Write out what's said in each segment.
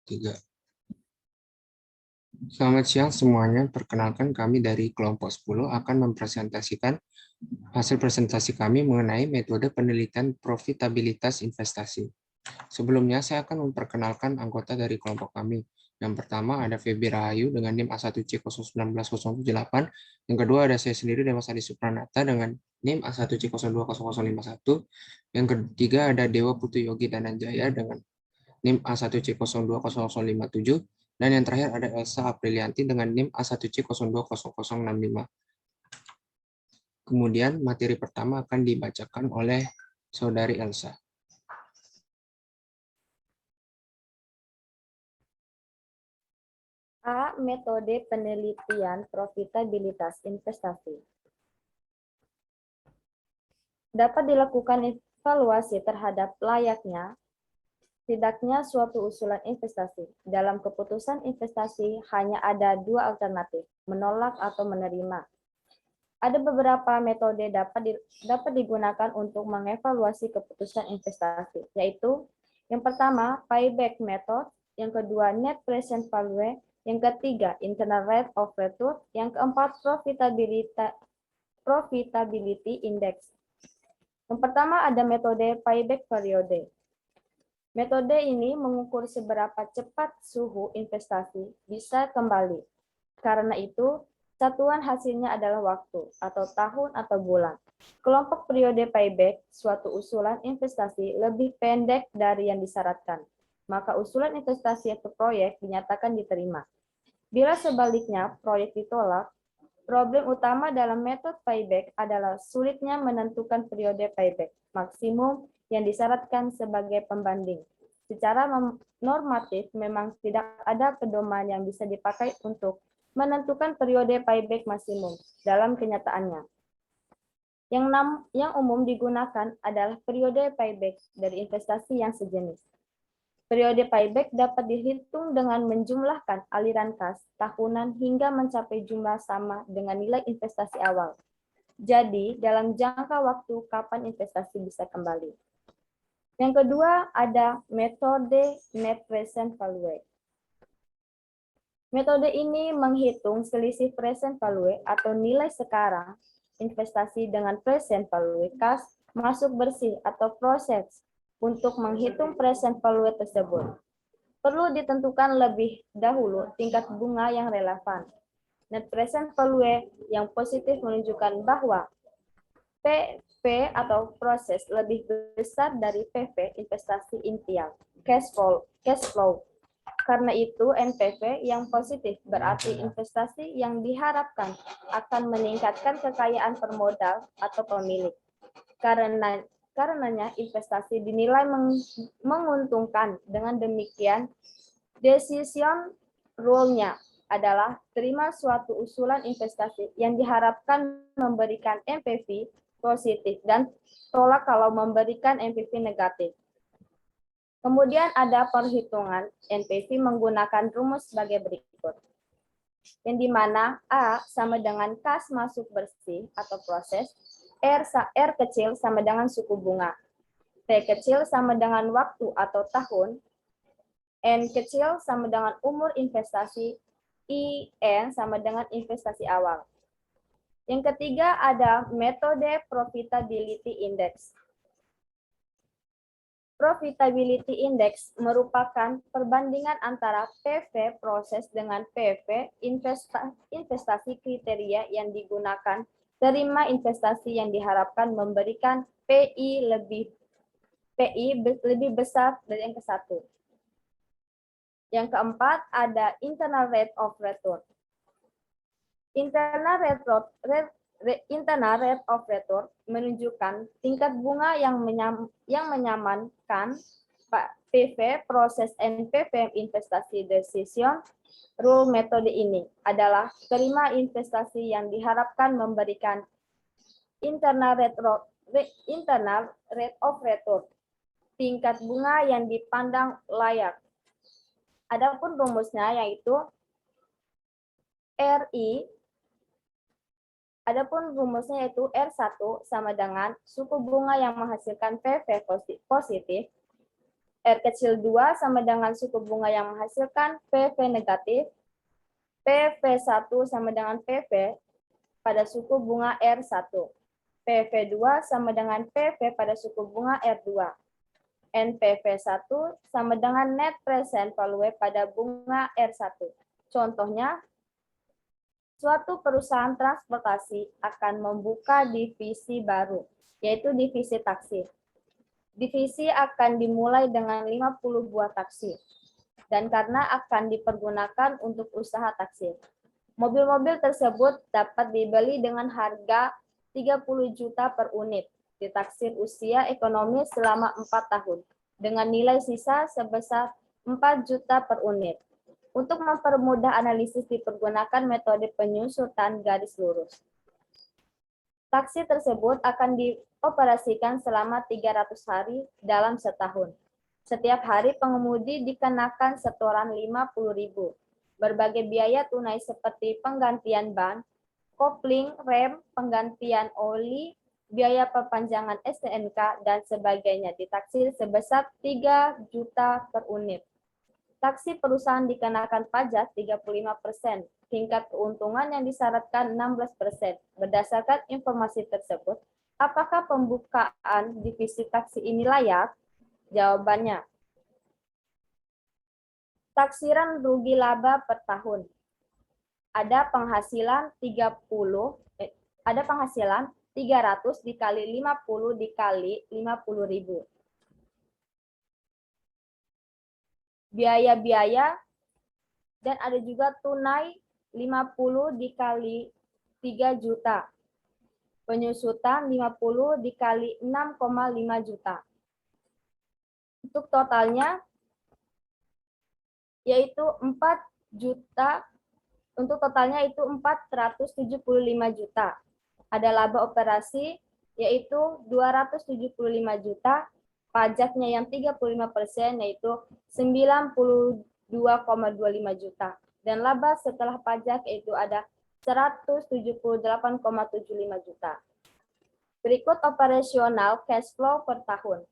3. Selamat siang semuanya. Perkenalkan kami dari kelompok 10 akan mempresentasikan hasil presentasi kami mengenai metode penelitian profitabilitas investasi. Sebelumnya saya akan memperkenalkan anggota dari kelompok kami. Yang pertama ada Feby Rahayu dengan NIM A1C019078. Yang kedua ada saya sendiri Dewas Adi Supranata dengan NIM A1C020051. Yang ketiga ada Dewa Putu Yogi Dananjaya dengan NIM A1C020057. Dan yang terakhir ada Elsa Aprilianti dengan NIM A1C020065. Kemudian materi pertama akan dibacakan oleh Saudari Elsa. A. Metode penelitian profitabilitas investasi. Dapat dilakukan evaluasi terhadap layaknya tidaknya suatu usulan investasi. Dalam keputusan investasi hanya ada dua alternatif, menolak atau menerima. Ada beberapa metode dapat digunakan untuk mengevaluasi keputusan investasi, yaitu yang pertama, payback method, yang kedua, net present value, yang ketiga, internal rate of return, yang keempat, profitability index. Yang pertama ada metode payback periode. Metode ini mengukur seberapa cepat suhu investasi bisa kembali. Karena itu, satuan hasilnya adalah waktu, atau tahun atau bulan. Kelompok periode payback, suatu usulan investasi lebih pendek dari yang disyaratkan. Maka usulan investasi atau proyek dinyatakan diterima. Bila sebaliknya, proyek ditolak, problem utama dalam metode payback adalah sulitnya menentukan periode payback maksimum yang disyaratkan sebagai pembanding. Secara normatif, memang tidak ada pedoman yang bisa dipakai untuk menentukan periode payback maksimum dalam kenyataannya. Yang umum digunakan adalah periode payback dari investasi yang sejenis. Periode payback dapat dihitung dengan menjumlahkan aliran kas tahunan hingga mencapai jumlah sama dengan nilai investasi awal. Jadi, dalam jangka waktu kapan investasi bisa kembali. Yang kedua, ada metode net present value. Metode ini menghitung selisih present value atau nilai sekarang investasi dengan present value kas masuk bersih atau proses untuk menghitung present value tersebut. Perlu ditentukan lebih dahulu tingkat bunga yang relevan. Net present value yang positif menunjukkan bahwa PV atau proses lebih besar dari PV investasi initial, cash flow. Karena itu NPV yang positif berarti investasi yang diharapkan akan meningkatkan kekayaan permodal atau pemilik. Karenanya investasi dinilai menguntungkan. Dengan demikian, decision rule-nya adalah terima suatu usulan investasi yang diharapkan memberikan NPV positif dan tolak kalau memberikan NPV negatif. Kemudian ada perhitungan NPV menggunakan rumus sebagai berikut. Yang dimana A sama dengan kas masuk bersih atau proses, R kecil sama dengan suku bunga, T kecil sama dengan waktu atau tahun, N kecil sama dengan umur investasi, IN sama dengan investasi awal. Yang ketiga ada metode profitability index. Profitability index merupakan perbandingan antara PV proses dengan PV investasi kriteria yang digunakan terima investasi yang diharapkan memberikan PI lebih besar dari yang ke-1. Yang keempat ada internal rate of return. Internal rate of return menunjukkan tingkat bunga yang menyamankan PV proses NPV investasi decision rule. Metode ini adalah terima investasi yang diharapkan memberikan internal rate of return, tingkat bunga yang dipandang layak. Adapun rumusnya yaitu R1 sama dengan suku bunga yang menghasilkan PV positif R kecil 2 sama dengan suku bunga yang menghasilkan PV negatif, PV1 sama dengan PV pada suku bunga R1. PV2 sama dengan PV pada suku bunga R2. NPV1 sama dengan net present value pada bunga R1. Contohnya, suatu perusahaan transportasi akan membuka divisi baru, yaitu divisi taksi. Divisi akan dimulai dengan 50 buah taksi, dan karena akan dipergunakan untuk usaha taksi. Mobil-mobil tersebut dapat dibeli dengan harga 30 juta per unit, ditaksir usia ekonomi selama 4 tahun, dengan nilai sisa sebesar 4 juta per unit. Untuk mempermudah analisis dipergunakan metode penyusutan garis lurus. Taksi tersebut akan dioperasikan selama 300 hari dalam setahun. Setiap hari pengemudi dikenakan setoran 50.000. Berbagai biaya tunai seperti penggantian ban, kopling, rem, penggantian oli, biaya perpanjangan STNK, dan sebagainya ditaksir sebesar 3 juta per unit. Taksi perusahaan dikenakan pajak 35%, tingkat keuntungan yang disyaratkan 16%. Berdasarkan informasi tersebut, apakah pembukaan divisi taksi ini layak? Jawabannya, taksiran rugi laba per tahun. Ada penghasilan 300 dikali 50 dikali 50.000. Biaya-biaya, dan ada juga tunai 50 dikali 3 juta. Penyusutan 50 dikali 6,5 juta. Untuk totalnya yaitu 4 juta. Untuk totalnya itu 475 juta. Ada laba operasi yaitu 275 juta, pajaknya yang 35% yaitu 92,25 juta. Dan laba setelah pajak yaitu ada 178,75 juta. Berikut operasional cash flow per tahun.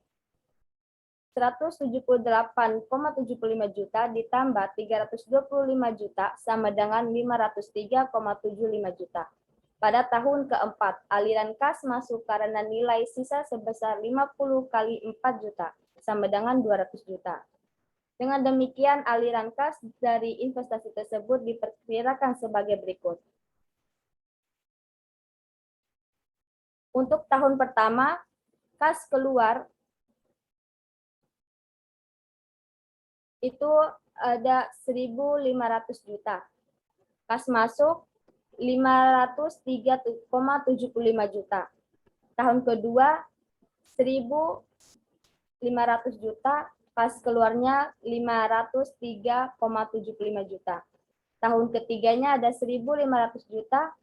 178,75 juta ditambah 325 juta sama dengan 503,75 juta. Pada tahun keempat, aliran kas masuk karena nilai sisa sebesar 50 kali 4 juta sama dengan 200 juta. Dengan demikian, aliran kas dari investasi tersebut diperkirakan sebagai berikut. Untuk tahun pertama, kas keluar itu ada 1.500 juta. Kas masuk 503,75 juta. Tahun kedua 1.500 juta, kas keluarnya 503,75 juta. Tahun ketiganya ada 1.500 juta,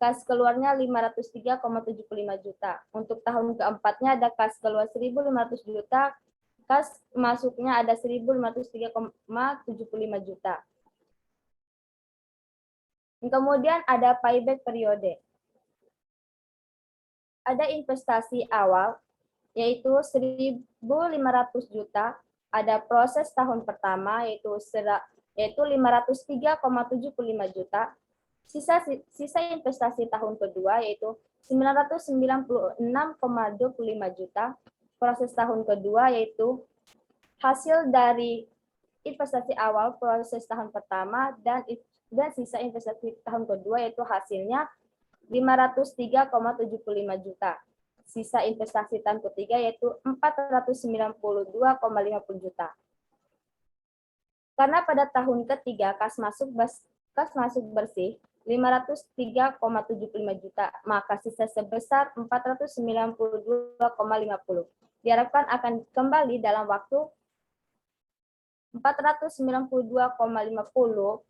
kas keluarnya 503,75 juta. Untuk tahun keempatnya ada kas keluar 1.500 juta, kas masuknya ada 1.503,75 juta. Kemudian ada payback periode. Ada investasi awal, yaitu 1.500 juta. Ada proses tahun pertama, yaitu 503,75 juta. Sisa investasi tahun kedua, yaitu 996,25 juta. Proses tahun kedua, yaitu hasil dari investasi awal proses tahun pertama dan sisa investasi tahun kedua, yaitu hasilnya 503,75 juta. Sisa investasi tahun ketiga yaitu 492,50 juta. Karena pada tahun ketiga kas masuk bersih 503,75 juta, maka sisa sebesar 492,50 diharapkan akan kembali dalam waktu 492,50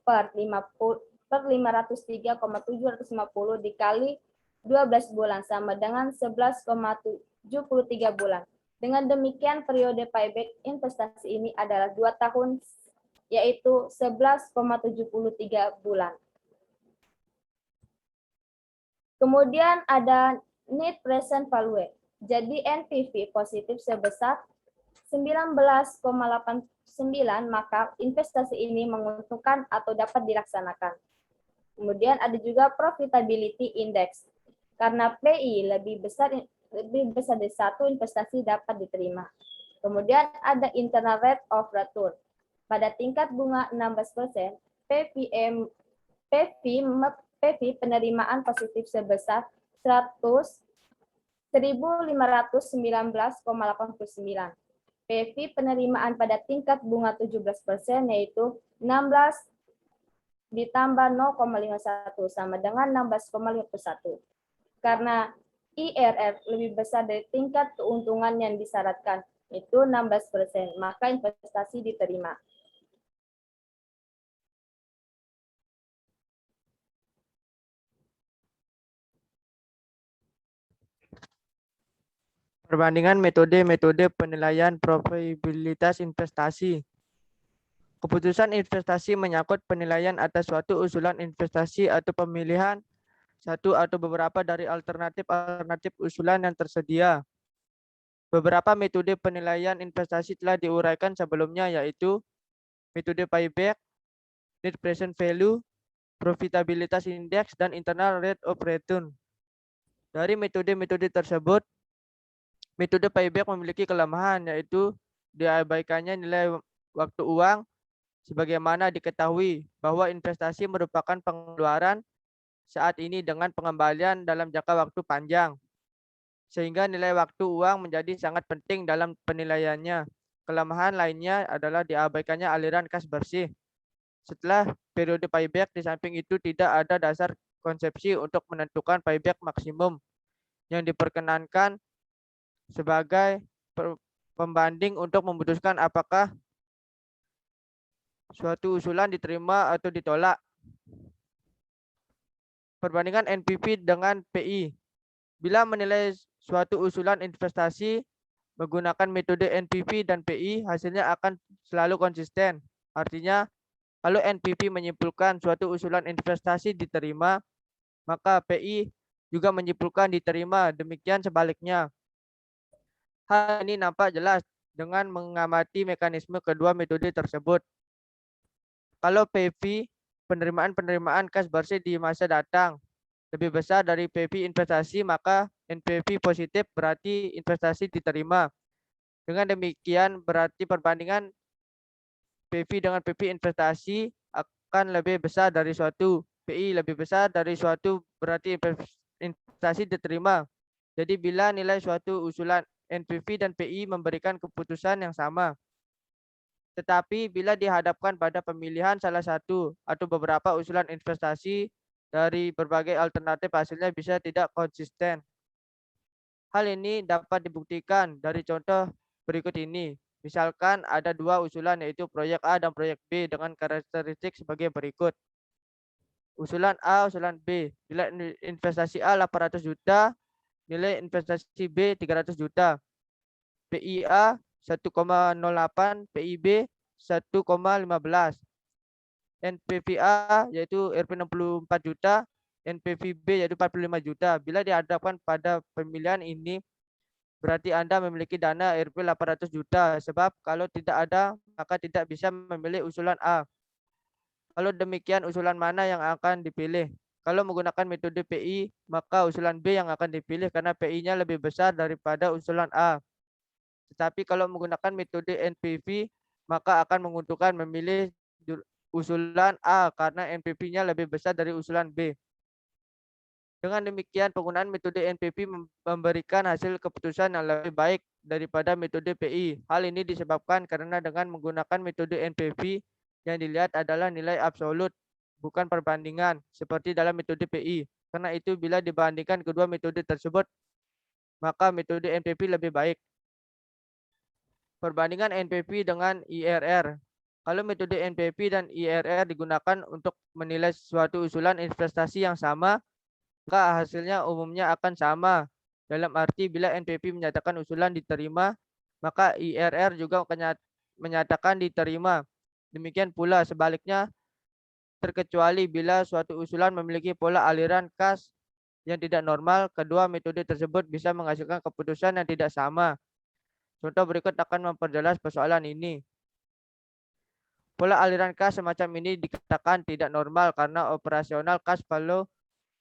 per 503,750 dikali 12 bulan sama dengan 11,73 bulan. Dengan demikian periode payback investasi ini adalah 2 tahun, yaitu 11,73 bulan. Kemudian ada net present value. Jadi NPV positif sebesar 19,89, maka investasi ini menguntungkan atau dapat dilaksanakan. Kemudian ada juga profitability index. Karena PI lebih besar dari satu, investasi dapat diterima. Kemudian ada internal rate of return. Pada tingkat bunga 16%, PV penerimaan positif sebesar 1.519,89. PV penerimaan pada tingkat bunga 17% yaitu 16 ditambah 0,51 sama dengan 16,51. Karena IRR lebih besar dari tingkat keuntungan yang disyaratkan, itu 16%, maka investasi diterima. Perbandingan metode-metode penilaian probabilitas investasi. Keputusan investasi menyangkut penilaian atas suatu usulan investasi atau pemilihan satu atau beberapa dari alternatif usulan yang tersedia. Beberapa metode penilaian investasi telah diuraikan sebelumnya, yaitu metode payback, net present value, profitabilitas index, dan internal rate of return. Dari metode-metode tersebut, metode payback memiliki kelemahan, yaitu diabaikannya nilai waktu uang, sebagaimana diketahui bahwa investasi merupakan pengeluaran saat ini dengan pengembalian dalam jangka waktu panjang, sehingga nilai waktu uang menjadi sangat penting dalam penilaiannya. Kelemahan lainnya adalah diabaikannya aliran kas bersih. Setelah periode payback, di samping itu tidak ada dasar konsepsi untuk menentukan payback maksimum yang diperkenankan sebagai pembanding untuk memutuskan apakah suatu usulan diterima atau ditolak. Perbandingan NPV dengan PI. Bila menilai suatu usulan investasi menggunakan metode NPV dan PI, hasilnya akan selalu konsisten. Artinya, kalau NPV menyimpulkan suatu usulan investasi diterima, maka PI juga menyimpulkan diterima. Demikian sebaliknya. Hal ini nampak jelas dengan mengamati mekanisme kedua metode tersebut. Kalau PV, penerimaan kas bersih di masa datang lebih besar dari PV investasi, maka NPV positif berarti investasi diterima. Dengan demikian berarti perbandingan PV dengan PV investasi akan lebih besar dari suatu. PI lebih besar dari suatu berarti investasi diterima. Jadi bila nilai suatu usulan NPV dan PI memberikan keputusan yang sama. Tetapi bila dihadapkan pada pemilihan salah satu atau beberapa usulan investasi dari berbagai alternatif, hasilnya bisa tidak konsisten. Hal ini dapat dibuktikan dari contoh berikut ini. Misalkan ada dua usulan, yaitu proyek A dan proyek B dengan karakteristik sebagai berikut. Usulan A, usulan B. Nilai investasi A 800 juta, nilai investasi B 300 juta. PIA 1,08, PIB 1,15. NPVA yaitu Rp 64 juta, NPVB yaitu 45 juta. Bila dihadapkan pada pemilihan ini, berarti Anda memiliki dana Rp 800 juta. Sebab kalau tidak ada, maka tidak bisa memilih usulan A. Kalau demikian, usulan mana yang akan dipilih? Kalau menggunakan metode PI, maka usulan B yang akan dipilih karena PI-nya lebih besar daripada usulan A. Tetapi kalau menggunakan metode NPV, maka akan menguntungkan memilih usulan A karena NPV-nya lebih besar dari usulan B. Dengan demikian, penggunaan metode NPV memberikan hasil keputusan yang lebih baik daripada metode PI. Hal ini disebabkan karena dengan menggunakan metode NPV, yang dilihat adalah nilai absolut, bukan perbandingan, seperti dalam metode PI. Karena itu, bila dibandingkan kedua metode tersebut, maka metode NPV lebih baik. Perbandingan NPV dengan IRR. Kalau metode NPV dan IRR digunakan untuk menilai suatu usulan investasi yang sama, maka hasilnya umumnya akan sama. Dalam arti bila NPV menyatakan usulan diterima, maka IRR juga menyatakan diterima. Demikian pula sebaliknya, terkecuali bila suatu usulan memiliki pola aliran kas yang tidak normal, kedua metode tersebut bisa menghasilkan keputusan yang tidak sama. Contoh berikut akan memperjelas persoalan ini. Pola aliran kas semacam ini dikatakan tidak normal karena operasional kas flow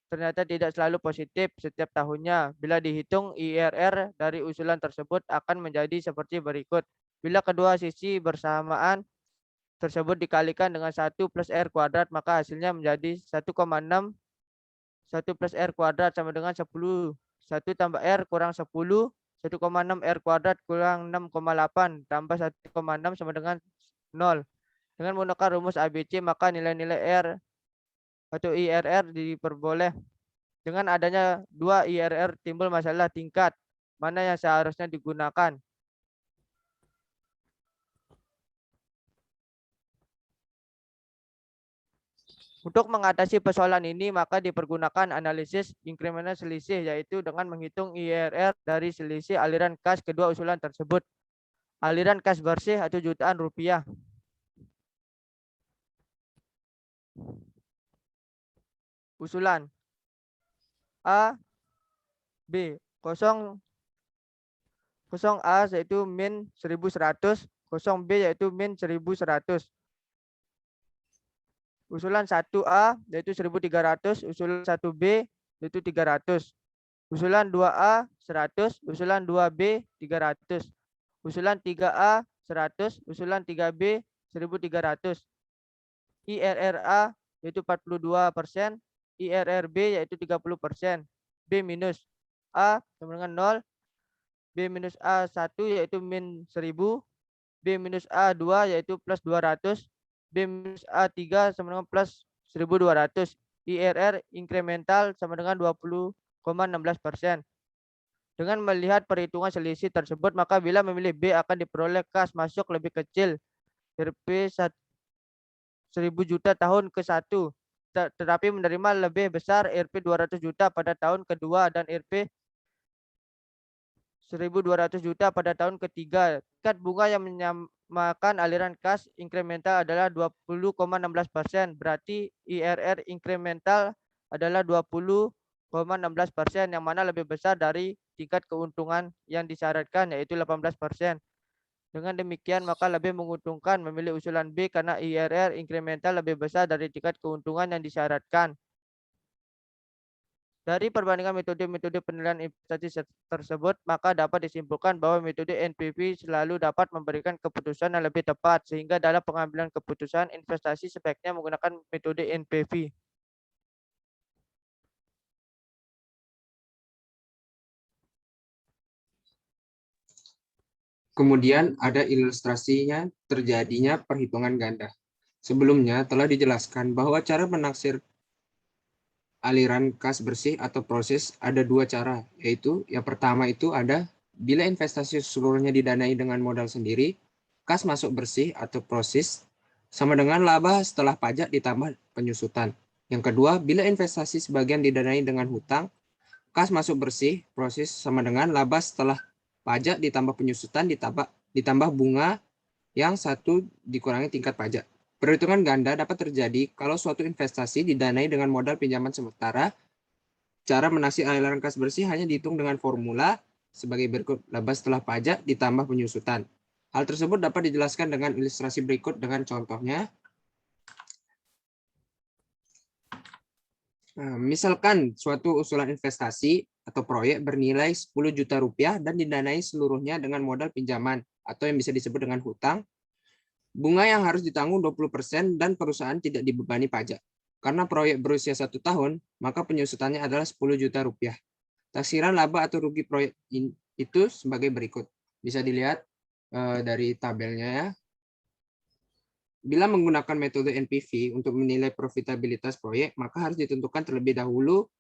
ternyata tidak selalu positif setiap tahunnya. Bila dihitung, IRR dari usulan tersebut akan menjadi seperti berikut. Bila kedua sisi bersamaan tersebut dikalikan dengan 1 plus R kuadrat, maka hasilnya menjadi 1,6. 1 plus R kuadrat sama dengan 10. 1 tambah R kurang 10. 1,6 R kuadrat kurang 6,8 tambah 1,6 sama dengan 0. Dengan menggunakan rumus ABC, maka nilai-nilai R atau IRR diperboleh. Dengan adanya 2 IRR timbul masalah tingkat mana yang seharusnya digunakan. Untuk mengatasi persoalan ini, maka dipergunakan analisis inkremental selisih, yaitu dengan menghitung IRR dari selisih aliran kas kedua usulan tersebut. Aliran kas bersih atau jutaan rupiah. Usulan A, B, 0 A yaitu min 1100, 0 B yaitu min 1100. Usulan 1A yaitu 1300, usulan 1B yaitu 300. Usulan 2A 100, usulan 2B 300. Usulan 3A 100, usulan 3B 1300. IRRA yaitu 42%, IRRB yaitu 30%. B minus A sama dengan 0, B minus A1 yaitu min 1000, B minus A2 yaitu plus 200, B minus A3 sama dengan plus 1200. IRR inkremental sama dengan 20,16%. Dengan melihat perhitungan selisih tersebut, maka bila memilih B akan diperoleh kas masuk lebih kecil RP 1000 juta tahun ke-1, tetapi menerima lebih besar RP 200 juta pada tahun kedua dan RP 1200 juta pada tahun ketiga. Tingkat bunga yang menyamakan aliran kas inkremental adalah 20,16%. Berarti IRR inkremental adalah 20,16%, yang mana lebih besar dari tingkat keuntungan yang disyaratkan, yaitu 18%. Dengan demikian, maka lebih menguntungkan memilih usulan B karena IRR inkremental lebih besar dari tingkat keuntungan yang disyaratkan. Dari perbandingan metode-metode penilaian investasi tersebut, maka dapat disimpulkan bahwa metode NPV selalu dapat memberikan keputusan yang lebih tepat, sehingga dalam pengambilan keputusan investasi sebaiknya menggunakan metode NPV. Kemudian ada ilustrasinya terjadinya perhitungan ganda. Sebelumnya telah dijelaskan bahwa cara menaksir aliran kas bersih atau proses ada dua cara, yaitu yang pertama itu ada bila investasi seluruhnya didanai dengan modal sendiri, kas masuk bersih atau proses sama dengan laba setelah pajak ditambah penyusutan. Yang kedua, bila investasi sebagian didanai dengan hutang, kas masuk bersih proses sama dengan laba setelah pajak ditambah penyusutan ditambah bunga yang satu dikurangi tingkat pajak. Perhitungan ganda dapat terjadi kalau suatu investasi didanai dengan modal pinjaman sementara. Cara menaksir aliran kas bersih hanya dihitung dengan formula sebagai berikut: laba setelah pajak ditambah penyusutan. Hal tersebut dapat dijelaskan dengan ilustrasi berikut dengan contohnya. Misalkan suatu usulan investasi atau proyek bernilai 10 juta rupiah dan didanai seluruhnya dengan modal pinjaman atau yang bisa disebut dengan hutang. Bunga yang harus ditanggung 20% dan perusahaan tidak dibebani pajak. Karena proyek berusia 1 tahun, maka penyusutannya adalah 10 juta rupiah. Taksiran laba atau rugi proyek itu sebagai berikut. Bisa dilihat dari tabelnya ya. Bila menggunakan metode NPV untuk menilai profitabilitas proyek, maka harus ditentukan terlebih dahulu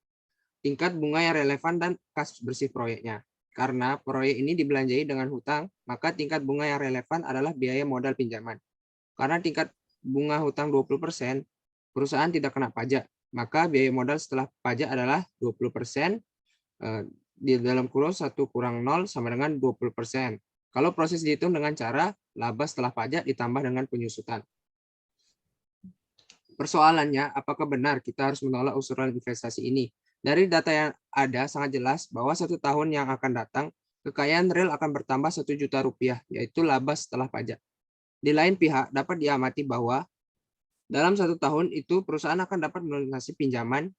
tingkat bunga yang relevan dan kas bersih proyeknya. Karena proyek ini dibelanjai dengan hutang, maka tingkat bunga yang relevan adalah biaya modal pinjaman. Karena tingkat bunga hutang 20%, perusahaan tidak kena pajak, maka biaya modal setelah pajak adalah 20%, di dalam kurung 1 kurang 0 sama dengan 20%. Kalau proses dihitung dengan cara laba setelah pajak ditambah dengan penyusutan. Persoalannya, apakah benar kita harus menolak usulan investasi ini? Dari data yang ada sangat jelas bahwa 1 tahun yang akan datang, Kekayaan real akan bertambah 1 juta rupiah, yaitu laba setelah pajak. Di lain pihak, dapat diamati bahwa dalam 1 tahun itu perusahaan akan dapat melunasi pinjaman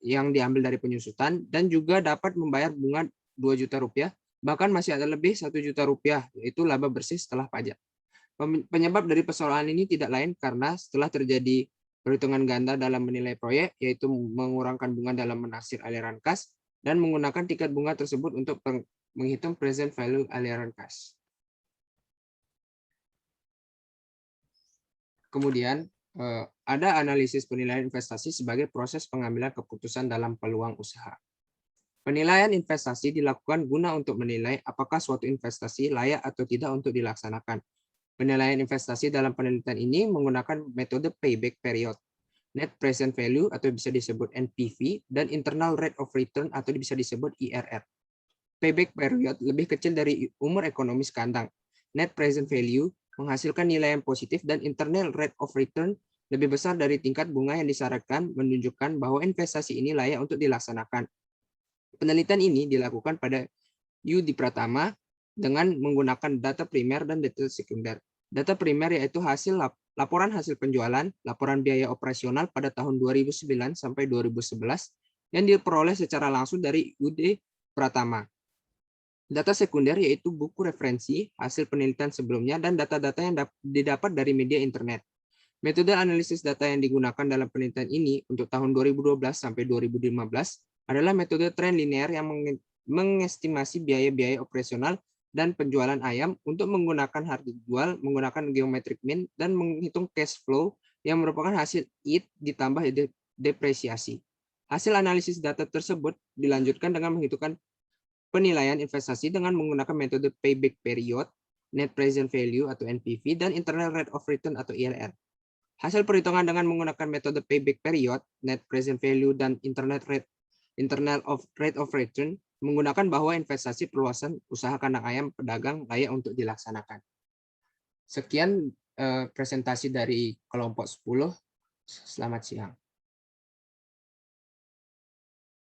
yang diambil dari penyusutan dan juga dapat membayar bunga 2 juta rupiah, bahkan masih ada lebih 1 juta rupiah, yaitu laba bersih setelah pajak. Penyebab dari persoalan ini tidak lain karena setelah terjadi perhitungan ganda dalam menilai proyek, yaitu mengurangkan bunga dalam menaksir aliran kas, dan menggunakan tingkat bunga tersebut untuk menghitung present value aliran kas. Kemudian, ada analisis penilaian investasi sebagai proses pengambilan keputusan dalam peluang usaha. Penilaian investasi dilakukan guna untuk menilai apakah suatu investasi layak atau tidak untuk dilaksanakan. Penilaian investasi dalam penelitian ini menggunakan metode payback period, net present value atau bisa disebut NPV, dan internal rate of return atau bisa disebut IRR. Payback period lebih kecil dari umur ekonomis kandang. Net present value menghasilkan nilai yang positif dan internal rate of return lebih besar dari tingkat bunga yang disyaratkan, menunjukkan bahwa investasi ini layak untuk dilaksanakan. Penelitian ini dilakukan pada Yudi Pratama dengan menggunakan data primer dan data sekunder. Data primer yaitu laporan hasil penjualan, laporan biaya operasional pada tahun 2009 sampai 2011 yang diperoleh secara langsung dari Yudi Pratama. Data sekunder yaitu buku referensi, hasil penelitian sebelumnya, dan data-data yang didapat dari media internet. Metode analisis data yang digunakan dalam penelitian ini untuk tahun 2012 sampai 2015 adalah metode tren linear yang mengestimasi biaya-biaya operasional dan penjualan ayam untuk menggunakan harga jual, menggunakan geometric mean, dan menghitung cash flow yang merupakan hasil IT ditambah depresiasi. Hasil analisis data tersebut dilanjutkan dengan menghitungkan penilaian investasi dengan menggunakan metode payback period, net present value atau NPV, dan internal rate of return atau IRR. Hasil perhitungan dengan menggunakan metode payback period, net present value, dan internal rate of return menggunakan bahwa investasi perluasan usaha kandang ayam pedagang layak untuk dilaksanakan. Sekian presentasi dari kelompok 10. Selamat siang.